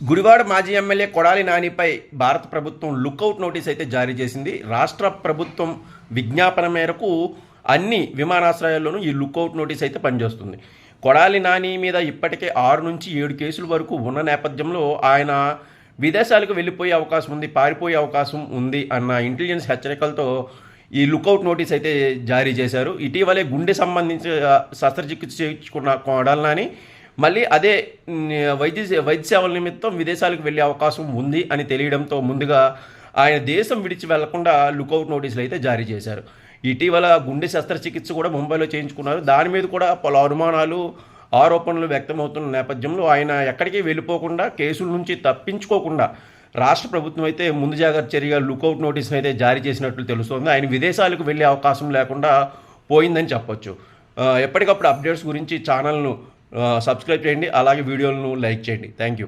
గుడివాడ మాజీ ఎమ్మెల్యే కొడాలి నానిపై భారత ప్రభుత్వం లుకౌట్ నోటీస్ అయితే జారీ చేసింది. రాష్ట్ర ప్రభుత్వం విజ్ఞాపన మేరకు అన్ని విమానాశ్రయాల్లోనూ ఈ లుకౌట్ నోటీస్ అయితే పనిచేస్తుంది. కొడాలి నాని మీద ఇప్పటికే 6 నుంచి 7 కేసుల వరకు ఉన్న నేపథ్యంలో ఆయన విదేశాలకు వెళ్ళిపోయే అవకాశం ఉంది, పారిపోయే అవకాశం ఉంది అన్న ఇంటెలిజెన్స్ హెచ్చరికలతో ఈ లుకౌట్ నోటీస్ అయితే జారీ చేశారు. ఇటీవలే గుండె సంబంధించి శస్త్రచికిత్స చేయించుకున్న కొడాలి నాని మళ్ళీ అదే వైద్య సేవల నిమిత్తం విదేశాలకు వెళ్ళే అవకాశం ఉంది అని తెలియడంతో ముందుగా ఆయన దేశం విడిచి వెళ్లకుండా లుకౌట్ నోటీసులు అయితే జారీ చేశారు. ఇటీవల గుండె శస్త్రచికిత్స కూడా ముంబైలో చేయించుకున్నారు. దాని మీద కూడా పలు అనుమానాలు, ఆరోపణలు వ్యక్తమవుతున్న నేపథ్యంలో ఆయన ఎక్కడికి వెళ్ళిపోకుండా, కేసుల నుంచి తప్పించుకోకుండా రాష్ట్ర ప్రభుత్వం అయితే ముందు జాగ్రత్త చర్యగా లుకౌట్ నోటీసును అయితే జారీ చేసినట్లు తెలుస్తోంది. ఆయన విదేశాలకు వెళ్ళే అవకాశం లేకుండా పోయిందని చెప్పొచ్చు. ఎప్పటికప్పుడు అప్డేట్స్ గురించి ఛానల్ను సబ్స్క్రైబ్ చేయండి, అలాగే వీడియోలను లైక్ చేయండి. Thank you.